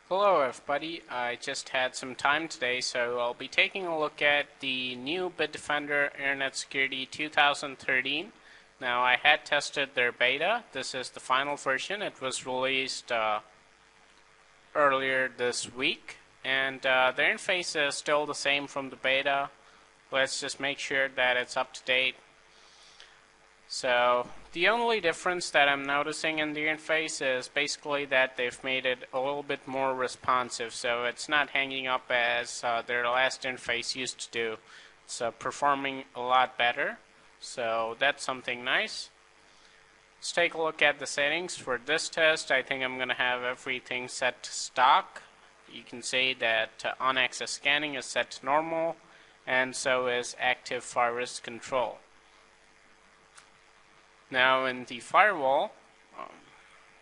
Hello everybody, I just had some time today, so I'll be taking a look at the new Bitdefender Internet Security 2013. Now, I had tested their beta. This is the final version. It was released earlier this week, and the interface is still the same from the beta. Let's just make sure that it's up to date. So the only difference that I'm noticing in the interface is basically that they've made it a little bit more responsive, so it's not hanging up as their last interface used to do. It's performing a lot better, so that's something nice. Let's take a look at the settings. For this test, I think I'm going to have everything set to stock. You can see that on-access scanning is set to normal, and so is active virus control. Now in the firewall,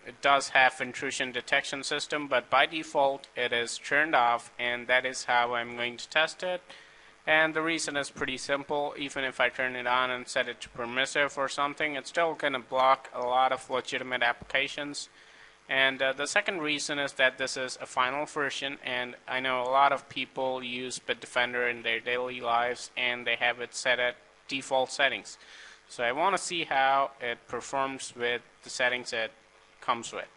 it does have intrusion detection system, but by default it is turned off, and that is how I'm going to test it. And the reason is pretty simple. Even if I turn it on and set it to permissive or something, it's still going to block a lot of legitimate applications. And the second reason is that this is a final version, and I know a lot of people use Bitdefender in their daily lives and they have it set at default settings. So I want to see how it performs with the settings it comes with.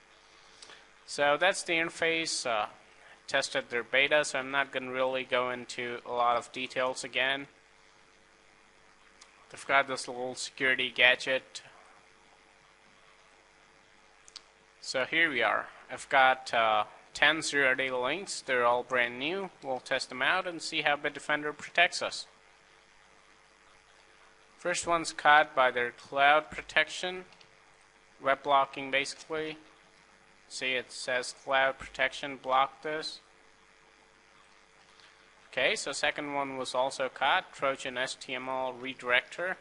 So that's the interface. Tested their beta, so I'm not going to really go into a lot of details again. They've got this little security gadget. So here we are. I've got 10 zero-day links. They're all brand new. We'll test them out and see how Bitdefender protects us. First one's caught by their cloud protection, web blocking basically. See, it says cloud protection blocked this. Okay, so second one was also caught, Trojan HTML redirector.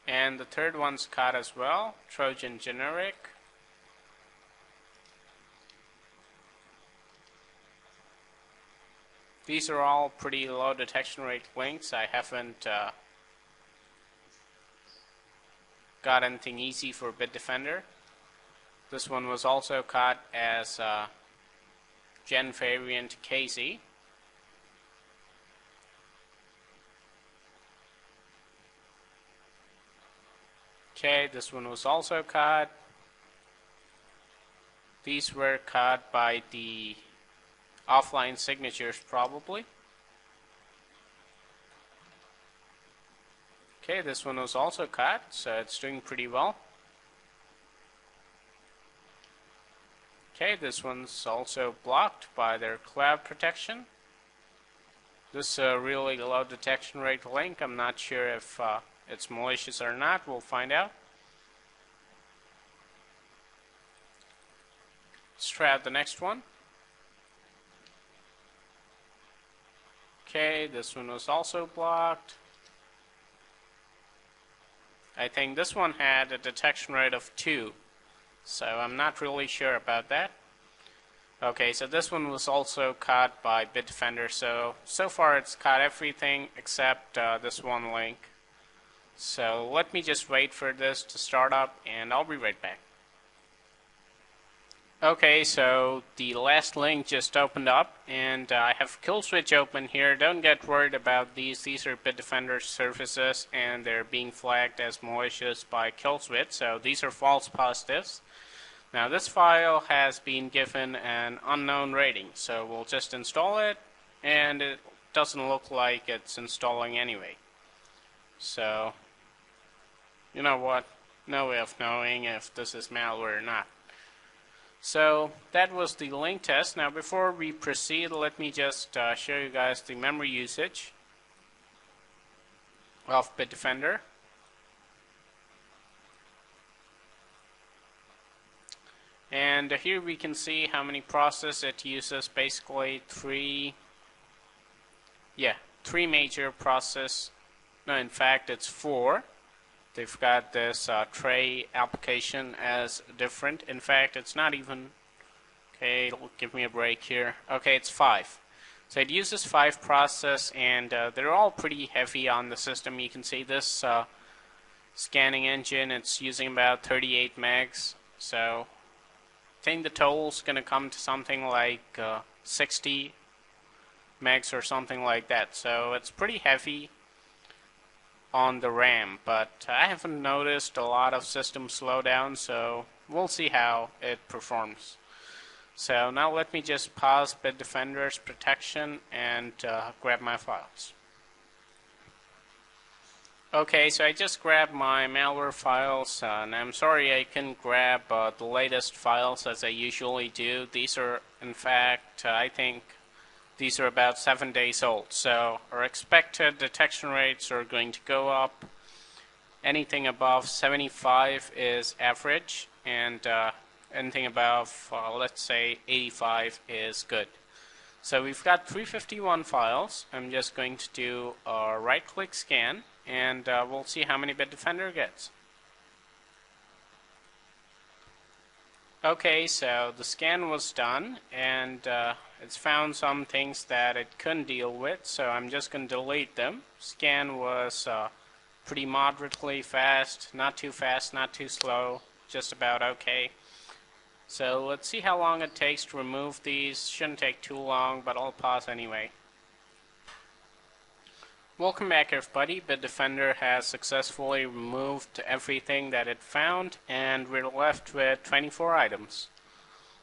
And the third one's caught as well, Trojan generic. These are all pretty low detection rate links. I haven't got anything easy for Bitdefender. This one was also caught as gen variant KZ. Okay, this one was also caught. These were caught by the offline signatures probably. Okay, this one was also caught, so it's doing pretty well. Okay, this one's also blocked by their cloud protection. This is a really low detection rate link. I'm not sure if it's malicious or not. We'll find out. Let's try out the next one. Okay, this one was also blocked. I think this one had a detection rate of 2, so I'm not really sure about that. Okay, so this one was also caught by Bitdefender, so far it's caught everything except this one link. So let me just wait for this to start up and I'll be right back. Okay, so the last link just opened up, and I have kill switch open here. Don't get worried about these. These are Bitdefender services, and they're being flagged as malicious by kill switch, so these are false positives. Now this file has been given an unknown rating, so we'll just install it, and it doesn't look like it's installing anyway. So, you know what? No way of knowing if this is malware or not. So that was the link test. Now before we proceed, let me just show you guys the memory usage of Bitdefender. And here we can see how many processes it uses. Basically three major processes. No, in fact it's 4. They've got this tray application as different. In fact, it's not even. Okay, give me a break here. Okay, it's 5. So it uses 5 processes, and they're all pretty heavy on the system. You can see this scanning engine. It's using about 38 megs, so I think the total's gonna come to something like 60 megs or something like that. So it's pretty heavy on the RAM, but I haven't noticed a lot of system slowdown, so we'll see how it performs. So now let me just pause Bitdefender's protection and grab my files. Okay, so I just grabbed my malware files, and I'm sorry I couldn't grab the latest files as I usually do. These are, in fact, I think these are about 7 days old, so our expected detection rates are going to go up. Anything above 75 is average, and anything above, let's say, 85 is good. So we've got 351 files. I'm just going to do a right-click scan, and we'll see how many Bitdefender gets. Okay, so the scan was done, and it's found some things that it couldn't deal with, so I'm just going to delete them. Scan was pretty moderately fast, not too slow, just about okay. So let's see how long it takes to remove these. Shouldn't take too long, but I'll pause anyway. Welcome back, everybody. Bitdefender has successfully removed everything that it found, and we're left with 24 items.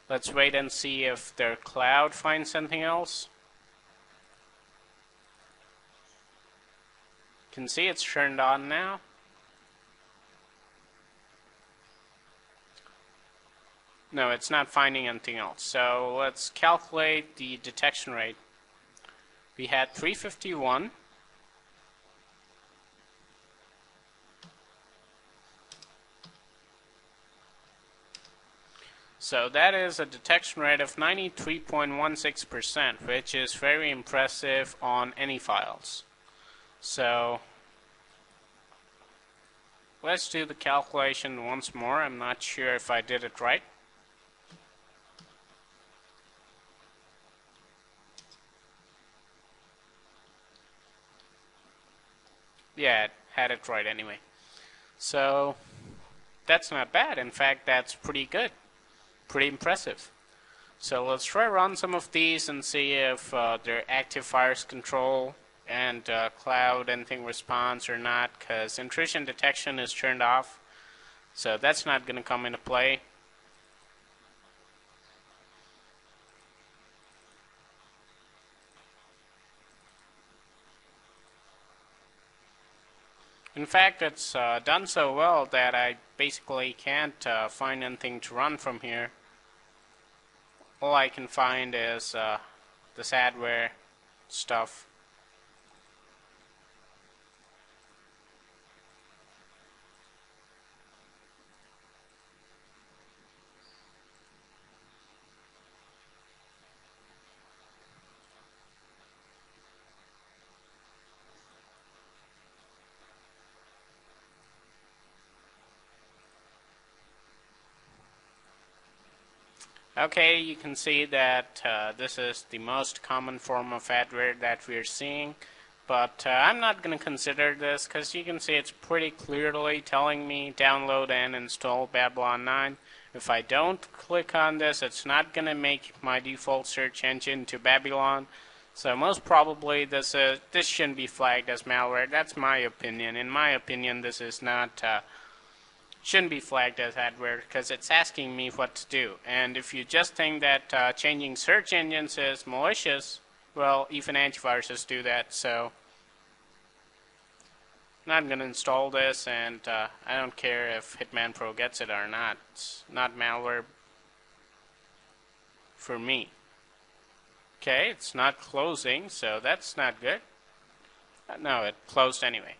Let's wait and see if their cloud finds something else. You can see it's turned on now. No, it's not finding anything else. So let's calculate the detection rate. We had 351. So that is a detection rate of 93.16%, which is very impressive on any files. So let's do the calculation once more. I'm not sure if I did it right. Yeah, it had it right anyway. So that's not bad. In fact, that's pretty good. Pretty impressive. So let's try run some of these and see if they're active virus control and cloud anything response or not, because intrusion detection is turned off, so that's not going to come into play. In fact, it's done so well that I basically can't find anything to run from here. All I can find is this adware stuff. Okay, you can see that this is the most common form of adware that we're seeing, but I'm not going to consider this because you can see it's pretty clearly telling me download and install Babylon 9. If I don't click on this, it's not going to make my default search engine to Babylon, so most probably this shouldn't be flagged as malware. That's my opinion. In my opinion, this is not shouldn't be flagged as adware because it's asking me what to do. And if you just think that changing search engines is malicious, well, even antiviruses do that. So I'm not going to install this, and I don't care if Hitman Pro gets it or not. It's not malware for me. Okay, it's not closing, so that's not good. No, it closed anyway.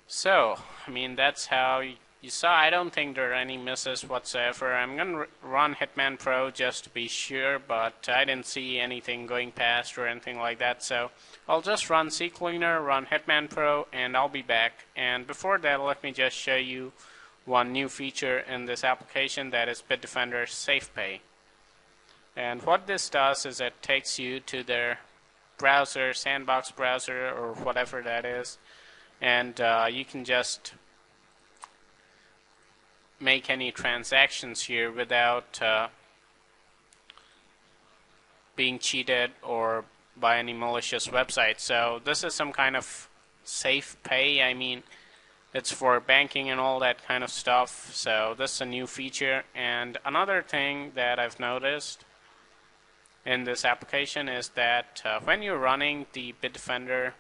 So, I mean, that's how you saw. I don't think there are any misses whatsoever. I'm going to run Hitman Pro just to be sure, but I didn't see anything going past or anything like that. So I'll just run CCleaner, run Hitman Pro, and I'll be back. And before that, let me just show you one new feature in this application, that is Bitdefender SafePay. And what this does is it takes you to their browser, Sandbox Browser, or whatever that is, and you can just make any transactions here without being cheated or by any malicious website. So this is some kind of safe pay. I mean, it's for banking and all that kind of stuff. So this is a new feature. And another thing that I've noticed in this application is that when you're running the Bitdefender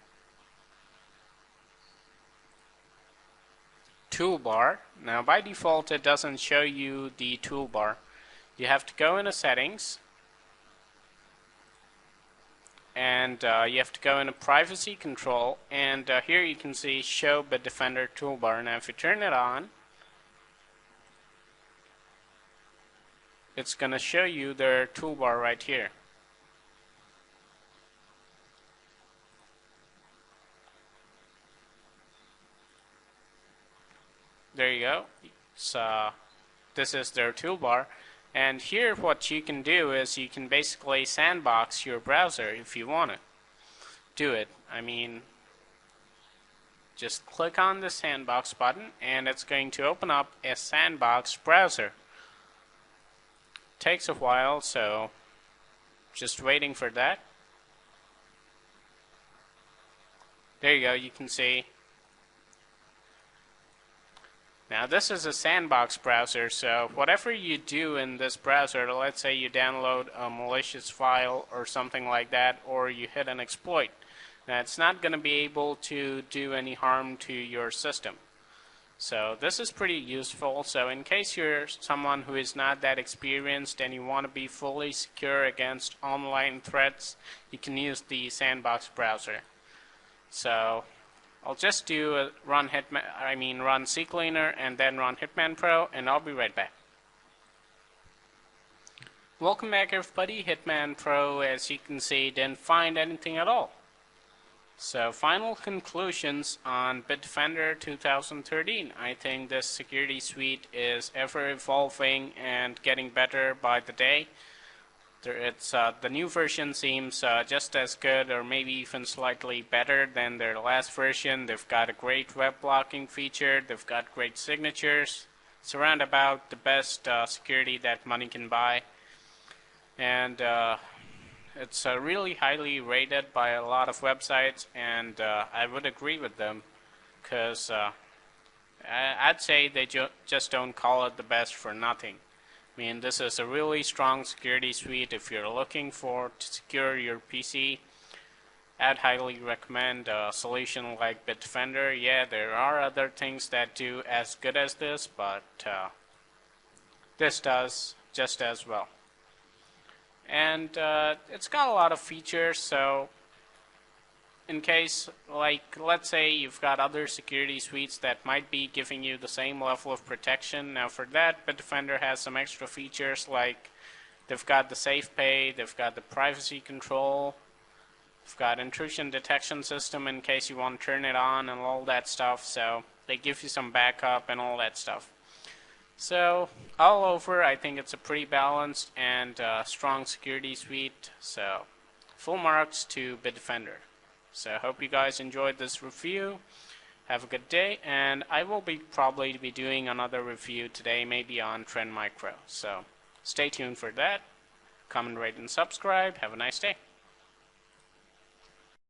Toolbar, now by default it doesn't show you the toolbar. You have to go into settings, and you have to go into privacy control, and here you can see show Bitdefender Toolbar. Now if you turn it on, it's going to show you their toolbar right here. There you go. This is their toolbar. And here what you can do is you can basically sandbox your browser if you want to do it. I mean, just click on the sandbox button and it's going to open up a Sandbox Browser. Takes a while, so just waiting for that. There you go, you can see. Now this is a sandbox browser, so whatever you do in this browser, let's say you download a malicious file or something like that, or you hit an exploit, now it's not going to be able to do any harm to your system. So this is pretty useful. So in case you're someone who is not that experienced and you want to be fully secure against online threats, you can use the sandbox browser. So I'll just do run CCleaner and then run Hitman Pro, and I'll be right back. Welcome back everybody. Hitman Pro, as you can see, didn't find anything at all. So final conclusions on Bitdefender 2013. I think this security suite is ever evolving and getting better by the day. The new version seems just as good or maybe even slightly better than their last version. They've got a great web blocking feature. They've got great signatures. It's around about the best security that money can buy. And it's really highly rated by a lot of websites, and I would agree with them, because I'd say they just don't call it the best for nothing. I mean, this is a really strong security suite. If you're looking to secure your PC, I'd highly recommend a solution like Bitdefender. Yeah, there are other things that do as good as this, but this does just as well. And it's got a lot of features, so in case, like, let's say you've got other security suites that might be giving you the same level of protection. Now for that, Bitdefender has some extra features, like they've got the safe pay, they've got the privacy control, they've got intrusion detection system in case you want to turn it on and all that stuff, so they give you some backup and all that stuff. So all over, I think it's a pretty balanced and strong security suite, so full marks to Bitdefender. So I hope you guys enjoyed this review. Have a good day, and I will probably be doing another review today, maybe on Trend Micro. So stay tuned for that. Comment, rate, and subscribe. Have a nice day.